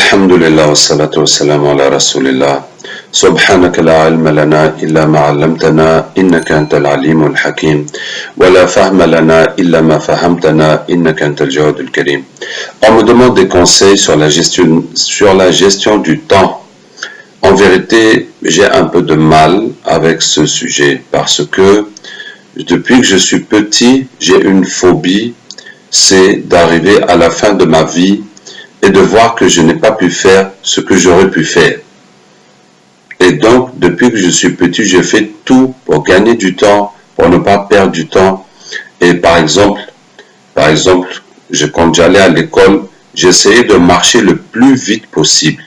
الحمد لله والصلاة والسلام على رسول الله سبحانك لا علم لنا إلا ما علمتنا إنك أنت العليم الحكيم ولا فهم لنا إلا ما فهمتنا إنك أنت الجواد الكريم. On me demande des conseils sur la gestion du temps. En vérité, j'ai un peu de mal avec ce sujet parce que depuis que je suis petit, j'ai une phobie, c'est d'arriver à la fin de ma vie et de voir que je n'ai pas pu faire ce que j'aurais pu faire. Et donc, depuis que je suis petit, je fais tout pour gagner du temps, pour ne pas perdre du temps. Et par exemple, quand j'allais à l'école, j'essayais de marcher le plus vite possible,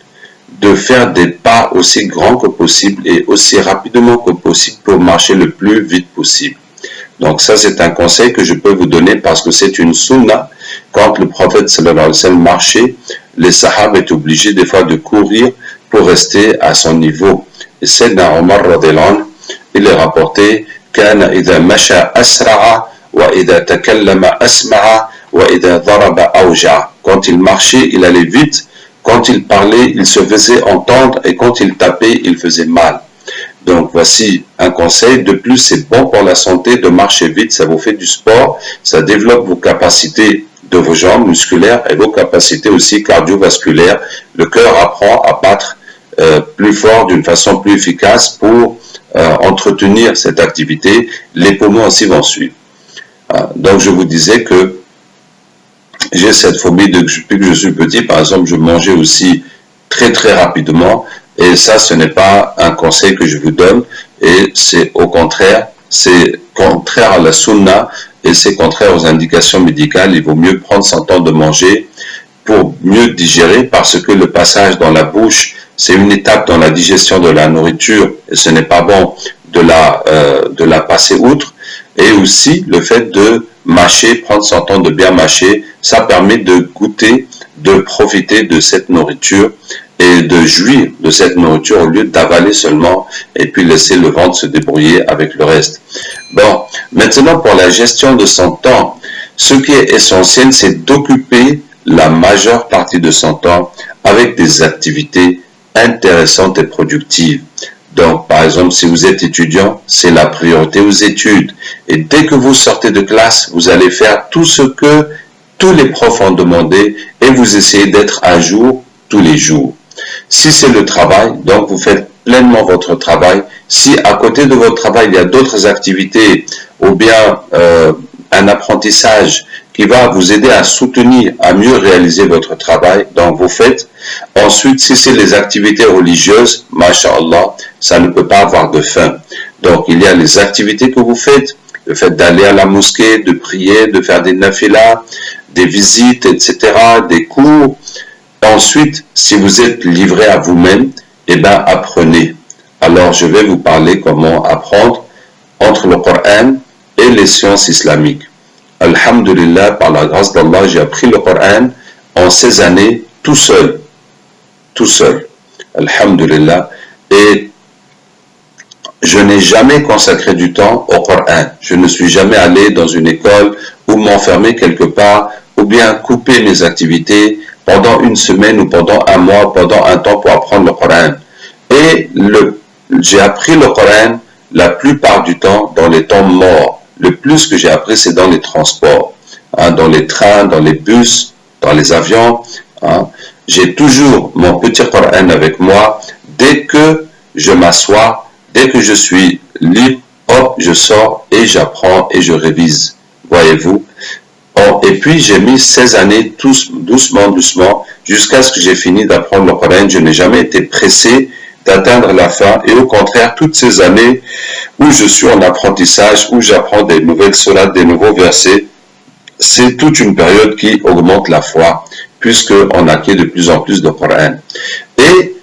de faire des pas aussi grands que possible et aussi rapidement que possible pour marcher le plus vite possible. Donc ça, c'est un conseil que je peux vous donner parce que c'est une sunna. Quand le prophète sallallahu alayhi wa sallam marchait, les sahaba étaient obligés des fois de courir pour rester à son niveau. Et Sayyidina Omar radhiyallahu anhu, il est rapporté كان إذا مشى أسرع وإذا تكلم أسمع وإذا ضرب أوجع. Quand il marchait, il allait vite. Quand il parlait, il se faisait entendre et quand il tapait, il faisait mal. Donc voici un conseil. De plus, c'est bon pour la santé de marcher vite. Ça vous fait du sport. Ça développe vos capacités de vos jambes musculaires et vos capacités aussi cardiovasculaires. Le cœur apprend à battre plus fort d'une façon plus efficace pour entretenir cette activité. Les poumons aussi vont suivre. Donc je vous disais que j'ai cette phobie depuis que je suis petit. Par exemple, je mangeais aussi très rapidement. Et ça, ce n'est pas un conseil que je vous donne. Et c'est au contraire, c'est contraire à la sunna et c'est contraire aux indications médicales. Il vaut mieux prendre son temps de manger pour mieux digérer parce que le passage dans la bouche, c'est une étape dans la digestion de la nourriture et ce n'est pas bon de la passer outre. Et aussi, le fait de mâcher, prendre son temps de bien mâcher, ça permet de goûter, de profiter de cette nourriture et de jouir de cette nourriture au lieu d'avaler seulement et puis laisser le ventre se débrouiller avec le reste. Bon, maintenant pour la gestion de son temps, ce qui est essentiel, c'est d'occuper la majeure partie de son temps avec des activités intéressantes et productives. Donc, par exemple, si vous êtes étudiant, c'est la priorité aux études. Et dès que vous sortez de classe, vous allez faire tout ce que tous les profs ont demandé et vous essayez d'être à jour tous les jours. Si c'est le travail, donc vous faites pleinement votre travail. Si à côté de votre travail, il y a d'autres activités ou bien un apprentissage qui va vous aider à soutenir, à mieux réaliser votre travail, donc vous faites. Ensuite, si c'est les activités religieuses, masha'Allah, ça ne peut pas avoir de fin. Donc, il y a les activités que vous faites, le fait d'aller à la mosquée, de prier, de faire des nafilas, des visites, etc., des cours. Ensuite, si vous êtes livré à vous-même, eh bien, apprenez. Alors, je vais vous parler comment apprendre entre le Coran et les sciences islamiques. Alhamdulillah, par la grâce d'Allah, j'ai appris le Coran en 16 années, tout seul. Alhamdulillah. Et je n'ai jamais consacré du temps au Coran. Je ne suis jamais allé dans une école ou m'enfermer quelque part ou bien couper mes activités pendant une semaine ou pendant un mois, pendant un temps pour apprendre le Coran. Et j'ai appris le Coran la plupart du temps dans les temps morts. Le plus que j'ai appris, c'est dans les transports, dans les trains, dans les bus, dans les avions. J'ai toujours mon petit Coran avec moi. Dès que je m'assois, dès que je suis libre, hop, je sors et j'apprends et je révise. Voyez-vous? Et puis j'ai mis 16 années, doucement, jusqu'à ce que j'ai fini d'apprendre le Coran. Je n'ai jamais été pressé d'atteindre la fin. Et au contraire, toutes ces années où je suis en apprentissage, où j'apprends des nouvelles sourates, des nouveaux versets, c'est toute une période qui augmente la foi, puisqu'on acquiert de plus en plus de Coran. Et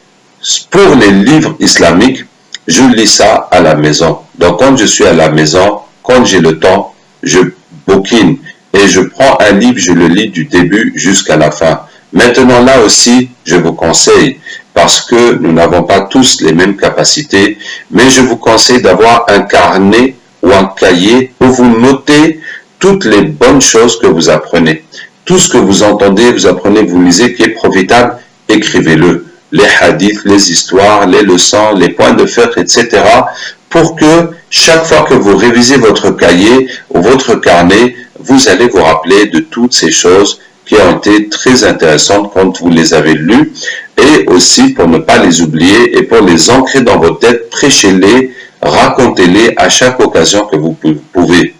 pour les livres islamiques, je lis ça à la maison. Donc quand je suis à la maison, quand j'ai le temps, je bouquine et je prends un livre, je le lis du début jusqu'à la fin. Maintenant là aussi, je vous conseille, parce que nous n'avons pas tous les mêmes capacités, mais je vous conseille d'avoir un carnet ou un cahier où vous notez toutes les bonnes choses que vous apprenez. Tout ce que vous entendez, vous apprenez, vous lisez qui est profitable, écrivez-le. Les hadiths, les histoires, les leçons, les points de fiqh, etc. pour que chaque fois que vous révisez votre cahier ou votre carnet, vous allez vous rappeler de toutes ces choses qui ont été très intéressantes quand vous les avez lues, et aussi pour ne pas les oublier et pour les ancrer dans votre tête, prêchez-les, racontez-les à chaque occasion que vous pouvez.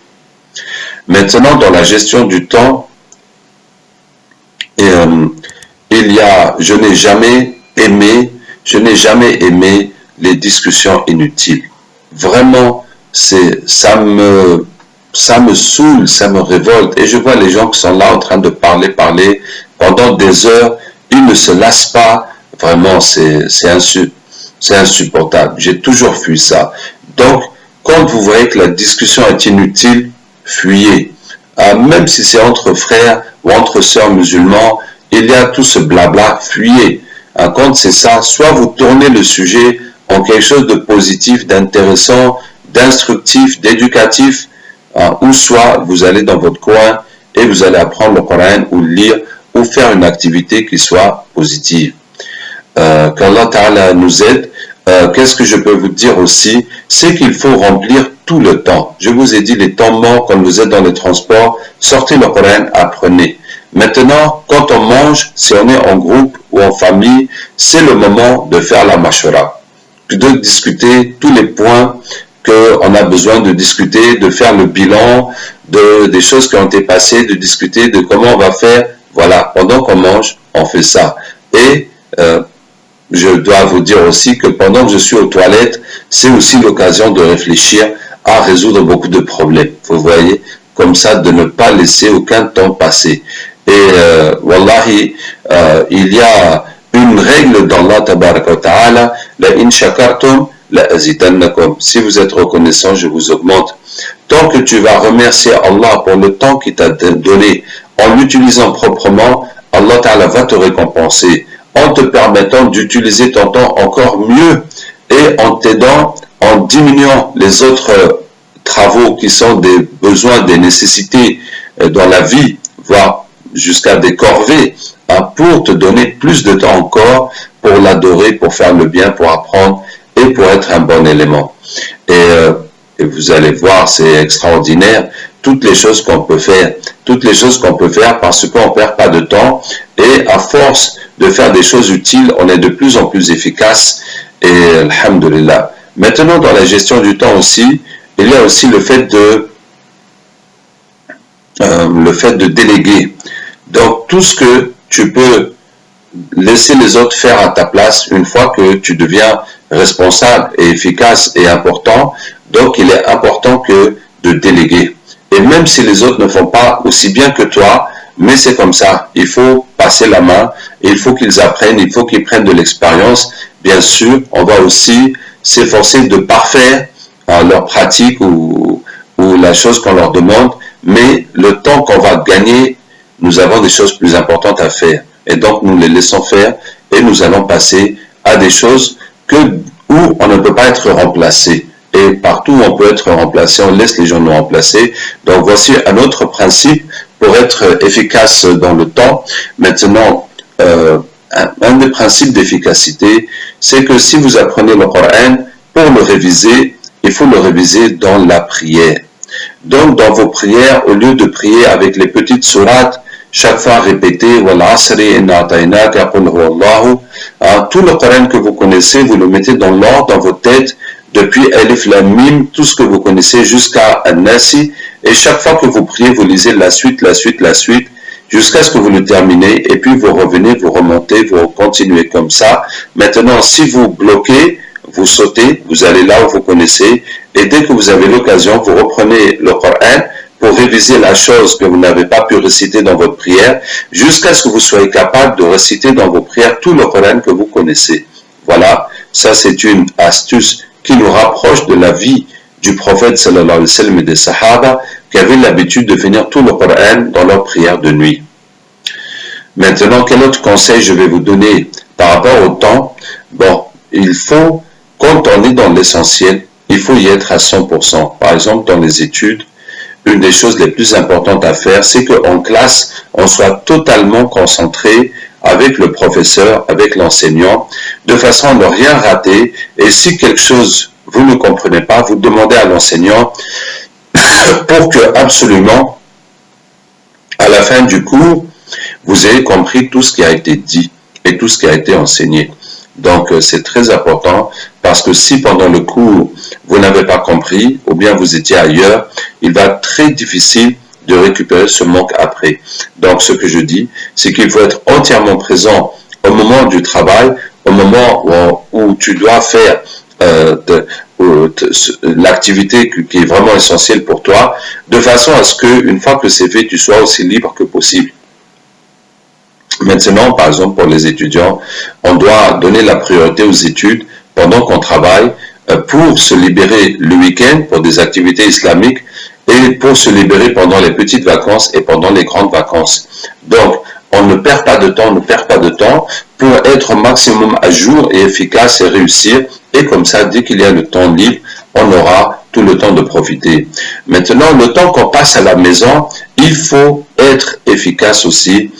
Maintenant, dans la gestion du temps, je n'ai jamais aimé les discussions inutiles. Vraiment, ça me saoule, ça me révolte. Et je vois les gens qui sont là en train de parler pendant des heures. Ils ne se lassent pas. Vraiment, c'est insupportable. J'ai toujours fui ça. Donc, quand vous voyez que la discussion est inutile, fuyez. Même si c'est entre frères ou entre sœurs musulmans, il y a tout ce blabla, fuyez. Quand c'est ça, soit vous tournez le sujet en quelque chose de positif, d'intéressant, d'instructif, d'éducatif, ou soit vous allez dans votre coin et vous allez apprendre le Coran ou lire ou faire une activité qui soit positive. Qu'Allah Ta'ala nous aide. Qu'est-ce que je peux vous dire aussi? C'est qu'il faut remplir tout le temps. Je vous ai dit les temps morts quand vous êtes dans les transports, sortez le Coran, apprenez. Maintenant, quand on mange, si on est en groupe ou en famille, c'est le moment de faire la mashwara, de discuter tous les points qu'on a besoin de discuter, de faire le bilan des choses qui ont été passées, de discuter de comment on va faire. Voilà, pendant qu'on mange, on fait ça. Et je dois vous dire aussi que pendant que je suis aux toilettes, c'est aussi l'occasion de réfléchir à résoudre beaucoup de problèmes. Vous voyez, comme ça, de ne pas laisser aucun temps passer. Et wallahi, il y a une règle d'Allah tabaraka wa ta'ala, la in shakartum la azidannakum. Si vous êtes reconnaissant, je vous augmente. Tant que tu vas remercier Allah pour le temps qu'il t'a donné en l'utilisant proprement, Allah ta'ala va te récompenser en te permettant d'utiliser ton temps encore mieux et en t'aidant, en diminuant les autres travaux qui sont des besoins, des nécessités dans la vie, voire jusqu'à des corvées, pour te donner plus de temps encore pour l'adorer, pour faire le bien, pour apprendre et pour être un bon élément. Et vous allez voir, c'est extraordinaire, toutes les choses qu'on peut faire, parce qu'on ne perd pas de temps, et à force de faire des choses utiles, on est de plus en plus efficace, et alhamdulillah. Maintenant, dans la gestion du temps aussi, il y a aussi le fait de déléguer. Donc, tout ce que tu peux laisser les autres faire à ta place, une fois que tu deviens responsable et efficace et important, donc il est important que de déléguer. Et même si les autres ne font pas aussi bien que toi, mais c'est comme ça, il faut passer la main, il faut qu'ils apprennent, il faut qu'ils prennent de l'expérience. Bien sûr, on va aussi s'efforcer de parfaire leur pratique ou la chose qu'on leur demande, mais le temps qu'on va gagner, nous avons des choses plus importantes à faire. Et donc, nous les laissons faire et nous allons passer à des choses où on ne peut pas être remplacé. Et partout où on peut être remplacé, on laisse les gens nous remplacer. Donc, voici un autre principe pour être efficace dans le temps. Maintenant, un des principes d'efficacité, c'est que si vous apprenez le Coran, pour le réviser, il faut le réviser dans la prière. Donc, dans vos prières, au lieu de prier avec les petites sourates, chaque fois répétez Wal asri inna a'tainaka qul huwallahu. Tout le Coran que vous connaissez, vous le mettez dans l'ordre, dans votre tête, depuis Alif Lam Mim, tout ce que vous connaissez jusqu'à An-Nasi, et chaque fois que vous priez, vous lisez la suite, jusqu'à ce que vous le terminez, et puis vous revenez, vous remontez, vous continuez comme ça. Maintenant, si vous bloquez, vous sautez, vous allez là où vous connaissez, et dès que vous avez l'occasion, vous reprenez le Coran pour réviser la chose que vous n'avez pas pu réciter dans votre prière, jusqu'à ce que vous soyez capable de réciter dans vos prières tout le Coran que vous connaissez. Voilà, ça c'est une astuce qui nous rapproche de la vie du prophète sallallahu alayhi wa sallam et des sahaba qui avaient l'habitude de finir tout le Coran dans leur prière de nuit. Maintenant, quel autre conseil je vais vous donner par rapport au temps? Bon, il faut, quand on est dans l'essentiel, il faut y être à 100%. Par exemple, dans les études, une des choses les plus importantes à faire, c'est qu'en classe, on soit totalement concentré avec le professeur, avec l'enseignant, de façon à ne rien rater. Et si quelque chose vous ne comprenez pas, vous demandez à l'enseignant pour que absolument, à la fin du cours, vous ayez compris tout ce qui a été dit et tout ce qui a été enseigné. Donc, c'est très important parce que si pendant le cours, vous n'avez pas compris ou bien vous étiez ailleurs, il va être très difficile de récupérer ce manque après. Donc, ce que je dis, c'est qu'il faut être entièrement présent au moment du travail, au moment où tu dois faire l'activité qui est vraiment essentielle pour toi, de façon à ce que, une fois que c'est fait, tu sois aussi libre que possible. Maintenant, par exemple, pour les étudiants, on doit donner la priorité aux études pendant qu'on travaille pour se libérer le week-end pour des activités islamiques et pour se libérer pendant les petites vacances et pendant les grandes vacances. Donc, on ne perd pas de temps, pour être au maximum à jour et efficace et réussir. Et comme ça, dès qu'il y a le temps libre, on aura tout le temps de profiter. Maintenant, le temps qu'on passe à la maison, il faut être efficace aussi,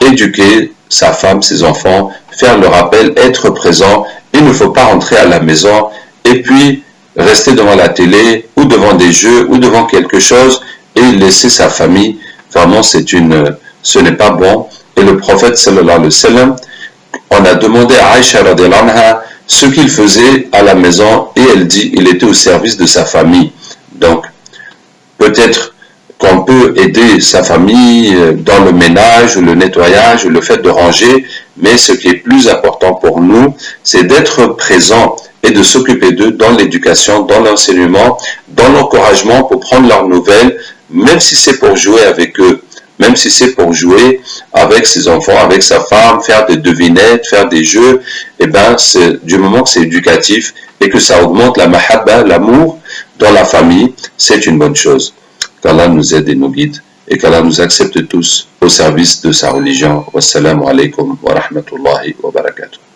éduquer sa femme, ses enfants, faire le rappel, être présent. Il ne faut pas rentrer à la maison et puis rester devant la télé ou devant des jeux ou devant quelque chose et laisser sa famille. Vraiment, ce n'est pas bon. Et le prophète sallallahu alayhi wa sallam, on a demandé à Aïcha radhiyallahu anha ce qu'il faisait à la maison et elle dit il était au service de sa famille. Donc, peut-être qu'on peut aider sa famille dans le ménage ou le nettoyage ou le fait de ranger, mais ce qui est plus important pour nous, c'est d'être présent et de s'occuper d'eux dans l'éducation, dans l'enseignement, dans l'encouragement pour prendre leurs nouvelles, même si c'est pour jouer avec eux, même si c'est pour jouer avec ses enfants, avec sa femme, faire des devinettes, faire des jeux, et ben, du moment que c'est éducatif et que ça augmente la mahabba, l'amour dans la famille, c'est une bonne chose. Qu'Allah nous aide et nous guide et qu'Allah nous accepte tous au service de sa religion. Wassalamu alaikum wa rahmatullahi wa barakatuh.